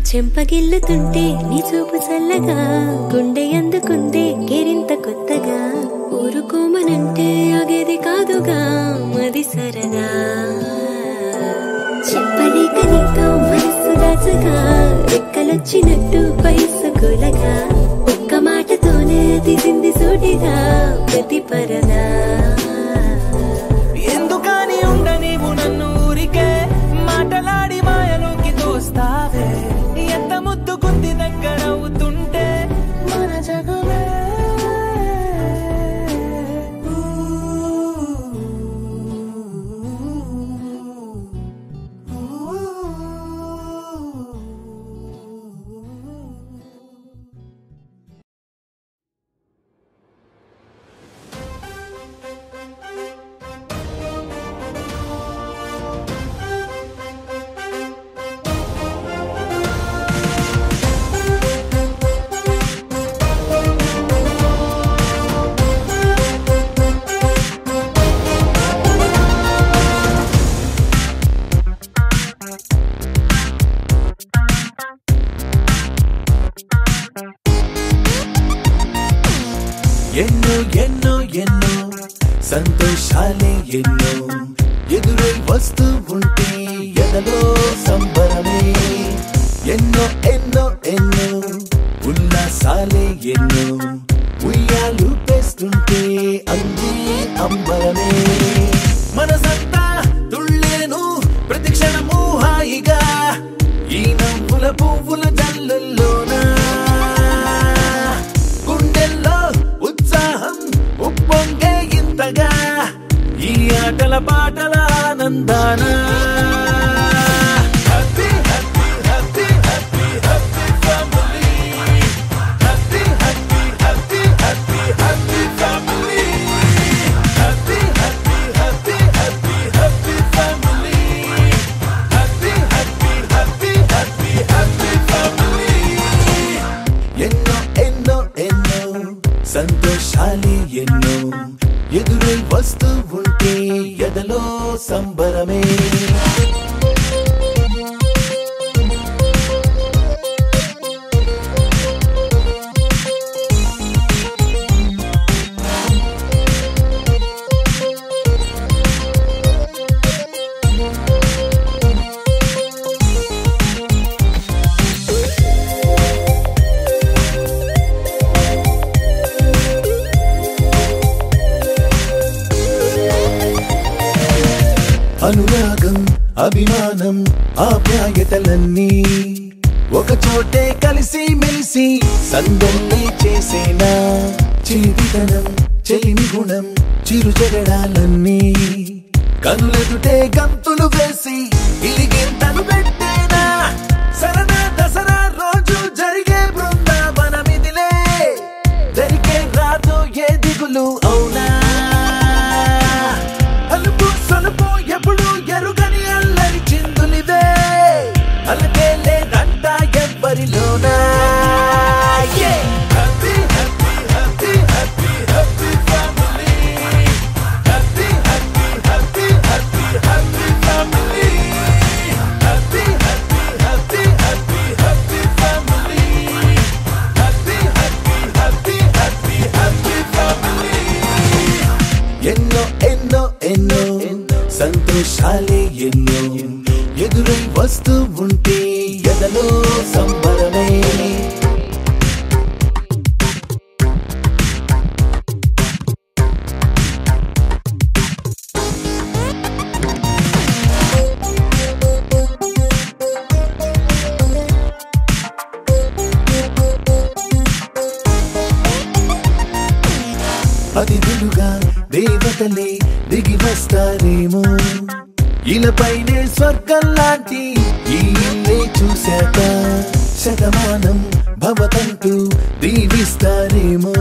చెంపగిల్లుతుంటే నీ చూపు చల్లగా గుండె అందుకుందే గిరింత కొత్తగా ఊరుకోమనంటే ఆగేది కాదుగా మది సరదా చెప్పలేక నీతో మనస్సు దాచగా రెక్కలొచ్చినట్టు వయస్సు కూలగా ఒక్క మాటతోనే తీసింది సూటిగా ప్రతి పరదా ఎందుకని ఉండ నీవు నన్ను ఊరికే మాటలాడి మాయలోకి తోస్తావే ఎంత ముద్దుకుంది దగ్గర అవుతుంటే మన జగమే ఎన్నో ఎన్నో ఎన్నో సంతోషాలే ఎన్నో ఎదురై వస్తూ ఉంటే ఎదలో సంబరమే ఎన్నో ఎన్నో ఎన్నో ఉల్లాసాలే ఎన్నో ఉయ్యాలు పేస్తుంటే అందే అంబరమే మనసంతా తుళ్ళేను ప్రతి క్షణము హాయిగా ఈ నవ్వుల పువ్వుల జల్లుల్లోనా గుండెల్లో ఉత్సాహం ఉప్పొంగే ఇంతగా ఈ ఆటల పాటల ఆనందాన ఎన్నో ఎన్నో ఎన్నో సంతోషాలే ఎన్నో ఎదురై వస్తూ ఉంటే ఎదలో సంబరమే అనురాగం అభిమానం ఆప్యాయతలన్నీ ఒక చోటే కలిసి మెలిసి సందల్లే చేసేనా చిలిపితనం చెలిమి గుణం చిరుజగడాలన్నీ కనులెదుటే గంతులు వేసి ఇలిగింతలు పెట్టేనా సరదా దసరా రోజు జరిగే బృందావనమిదిలే జరిగే రాదు ఏ దిగులు అవునా అలుపు సొలుపు ఎప్పుడు ఎరుగని అల్లరి చిందులివే అలకే లేదంట ఎవ్వరిలోనా happy happy happy happy happy family happy happy happy happy happy family happy వస్తూ ఉంటే ఎదలో సంబరమే అతిథులుగా దేవతలే దిగి వస్తారేమో ఇలపైనే స్వర్గం లాంటి ఈ ఇల్లే చూశాక శతమానం భవతంటూ దీవిస్తారేమో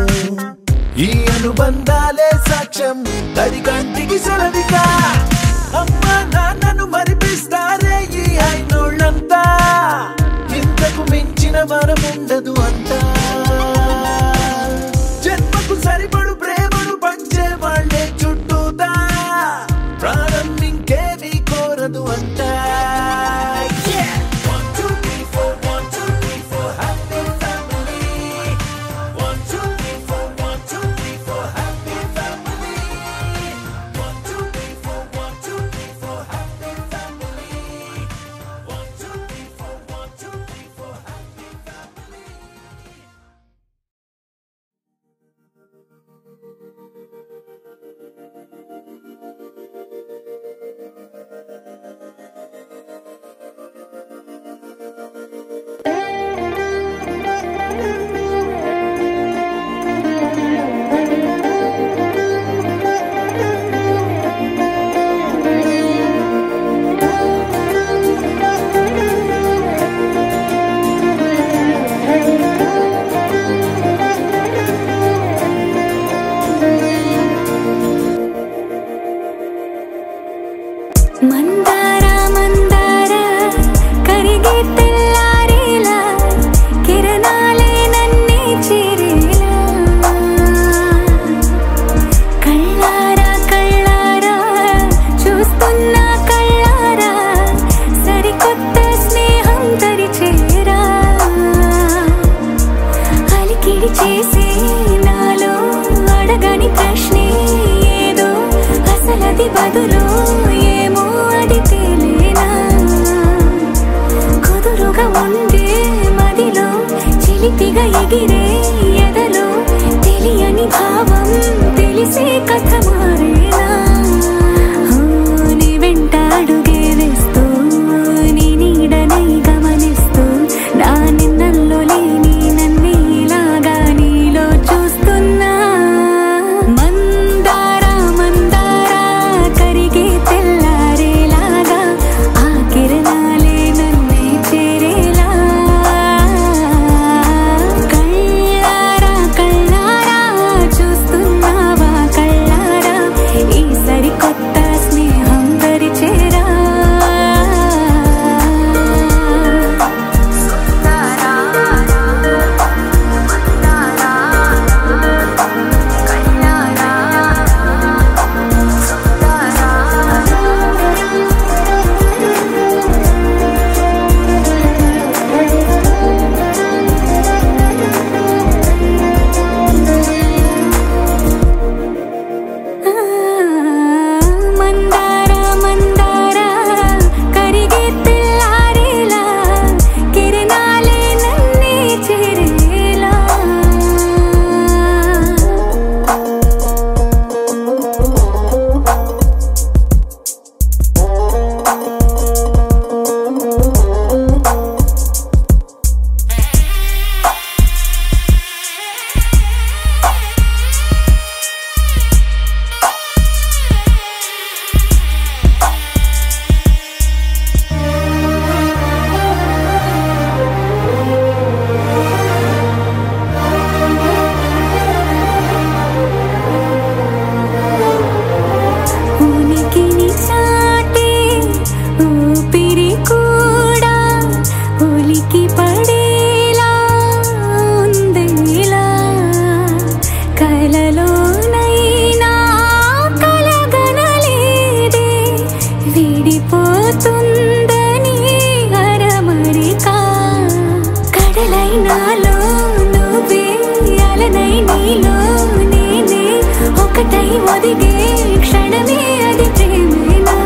ఈ అనుబంధాలే సాక్ష్యం తడి కంటికి సెలవిగా అమ్మ నాన్నను మరిపిస్తారే ఈ అయినోళ్ళంతా ఇంతకు మించిన వరముండదు అంతా జన్మకు సరిపడు ప్రేమను పంచే వాళ్ళే చుట్టూతా ప్రాణం ఇంకేమీ కోరదు అంటా క్షణమే అది ప్రేమేనా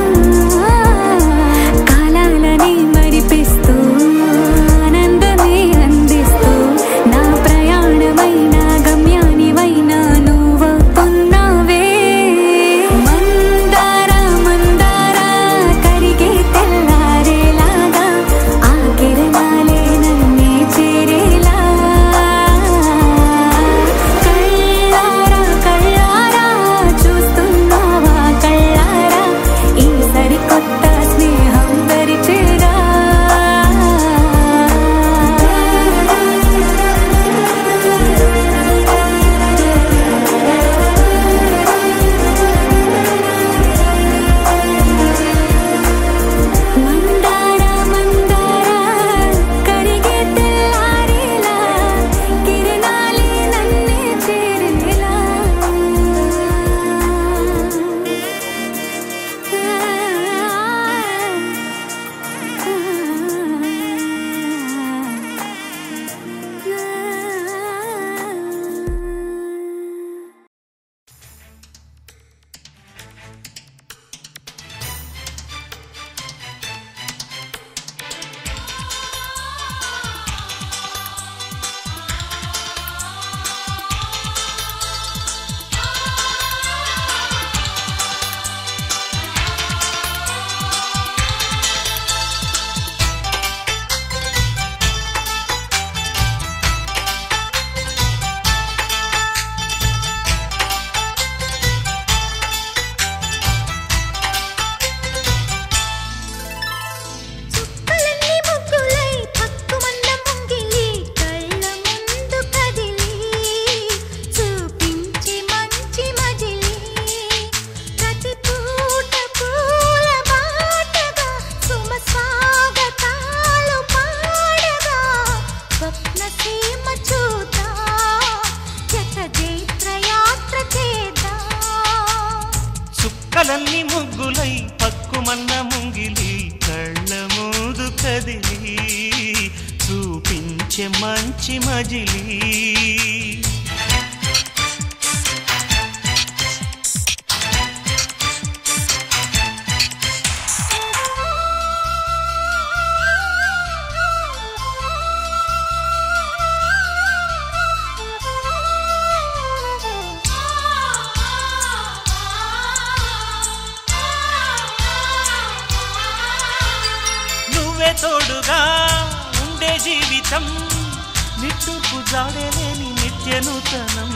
కాలాలని మరి సీమ చూద్దాం జత జైత్ర యాత్ర చేద్దాం చుక్కలన్నీ ముగ్గులై పక్కుమన్న ముంగిలి కళ్ళ మూదు కదిలి చూపించే మంచి మజిలీ తోడుగా ఉండే జీవితం నిట్టూర్పు జాడలేని నిత్య నూతనం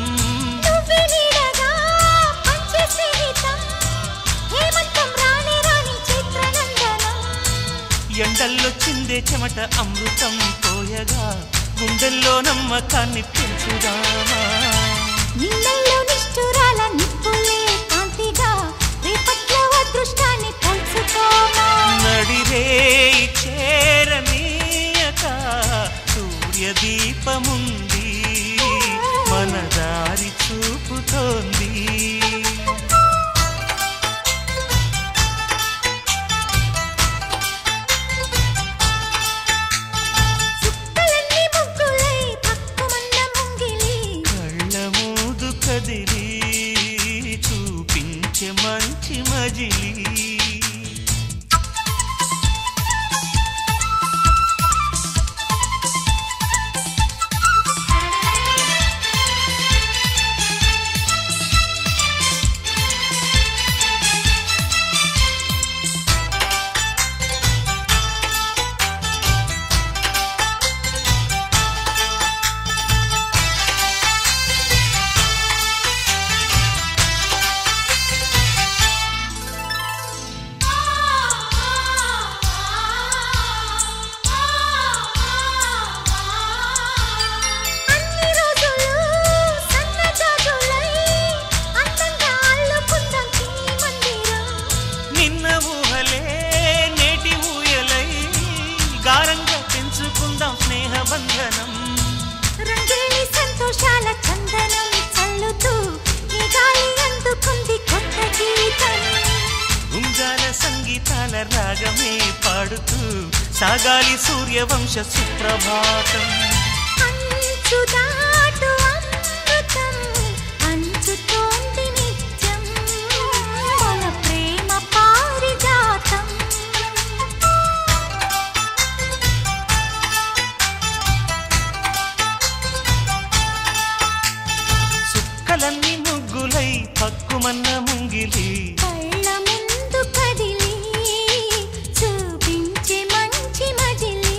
ఎండల్లో చిందే చెమట అమృతం పోయగా గుండెల్లో నమ్మకాన్ని పెంచుదామా నిన్నల్లో నిష్ఠురాల నిప్పులే కాంతిగా రేపట్లో అదృష్టాన్ని పంచుకోమా నడిరే చేరనీయక సూర్యదీపముంది మన దారి చూపుతోంది చుక్కలన్నీ ముగ్గులై పక్కుమన్న ముంగిలి కళ్ళ మూదు కదిలి చూపించే మంచి మజిలీ రంగేలి సంతోషాల చందనం చల్లుతూ ఈ గాలి అందుకుంది కొత్త గీతం ఉంగాల సంగీతాల రాగమే పాడుతూ సాగాలి సూర్యవంశ సుప్రభాతం అంచు దాటు అమృతం అంచుతోంది నిత్యం మన ప్రేమ పారిజాతం చుక్కలన్నీ ముగ్గులై పక్కుమన్న ముంగిలి కళ్ళ ముందు కదిలి చూపించే మంచి మజిలీ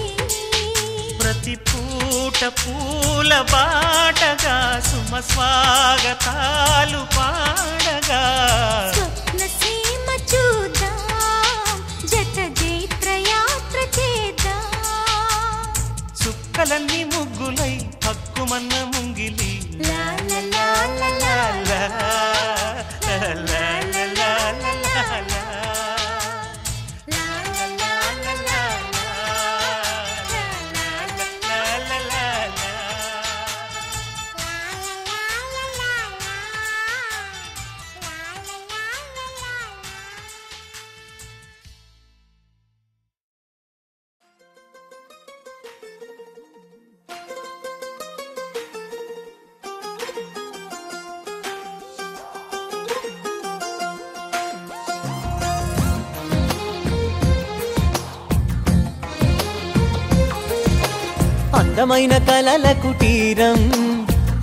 ప్రతి పూట పూల బాటగా సుమ స్వాగతాలు పాడగా స్వప్న సీమ చూద్దాం జత జైత్ర యాత్ర చేద్దాం చుక్కలన్నీ ముగ్గులై పక్కుమన్న ముంగిలి లా లా లా లా లా లా లా లా లా లా అందమైన కలల కుటీరం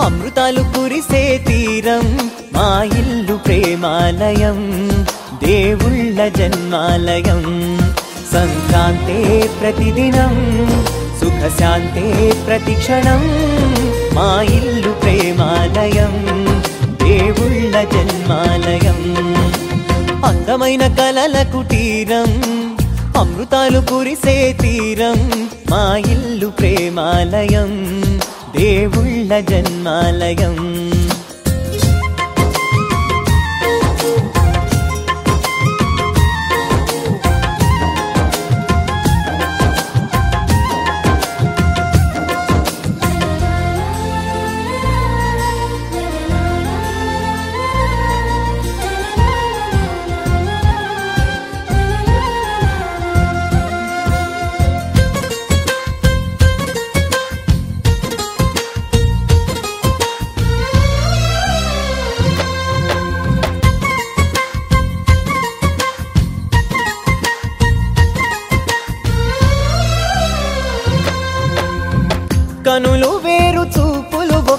అమృతాలు కురిసే తీరం మా ఇల్లు ప్రేమాలయం దేవుళ్ళ జన్మాలయం సంక్రాంతే ప్రతిదినం సుఖశాంతే ప్రతిక్షణం మా ఇల్లు ప్రేమాలయం దేవుళ్ళ జన్మాలయం అందమైన కలల కుటీరం అమృతాలు కురిసే తీరం మా ఇల్లు ప్రేమాలయం దేవుళ్ళ జన్మాలయం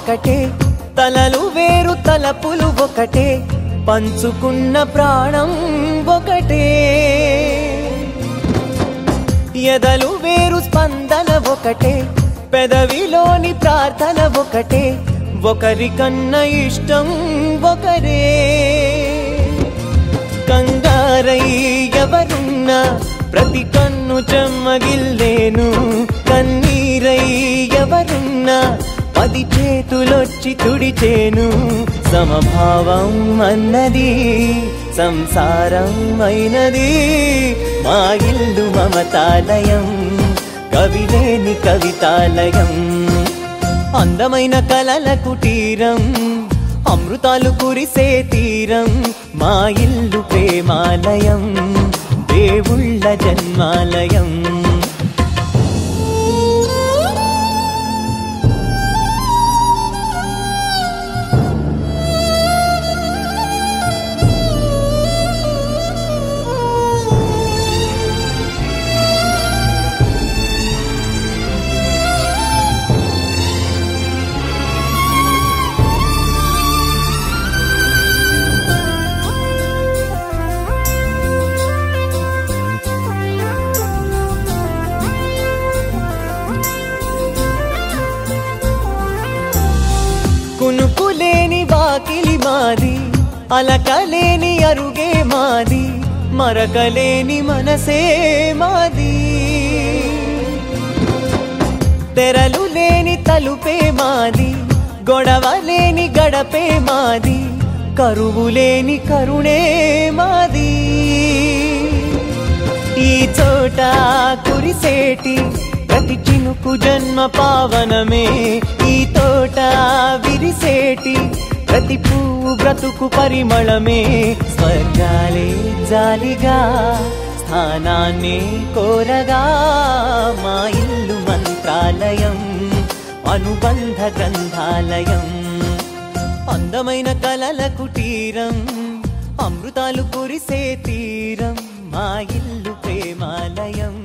ఒకటే తలలు వేరు తలపులు ఒకటే పంచుకున్న ప్రాణం ఒకటే ఎదలు వేరు స్పందన ఒకటే పెదవిలోని ప్రార్థన ఒకటే ఒకరికన్నా ఇష్టం ఒకరే కంగారై ఎవరున్నా ప్రతి కన్ను చెమ్మగిల్లేను కన్నీరై ఎవరున్నా 10 చేతులొచ్చి తుడిచేను సమభావం అన్నది సంసారం అయినది మా ఇల్లు మమతాలయం కవిలేని కవితాలయం అందమైన కలల కుటీరం అమృతాలు కురిసే తీరం మా ఇల్లు ప్రేమాలయం దేవుళ్ళ జన్మాలయం కునుకులేని వాకిలి మాది అలకలేని అరుగే మాది మరకలేని మనసే మాది తెరలు లేని తలుపే మాది గొడవలేని గడపే మాది కరువులేని కరుణే మాది ఈ చోట కురిసేటి ప్రతి చినుకు జన్మ పావనమే ఈ తోట విరిసేటి ప్రతి పువ్వు బ్రతుకు పరిమళమే స్వర్గాలే జాలిగా స్థానాన్ని కోరగా మా ఇల్లు మంత్రాలయం అనుబంధ గ్రంథాలయం అందమైన కలల కుటీరం అమృతాలు కురిసే తీరం మా ఇల్లు ప్రేమాలయం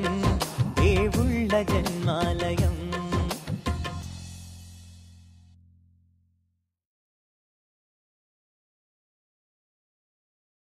దేవుళ్ళ జన్మాలయం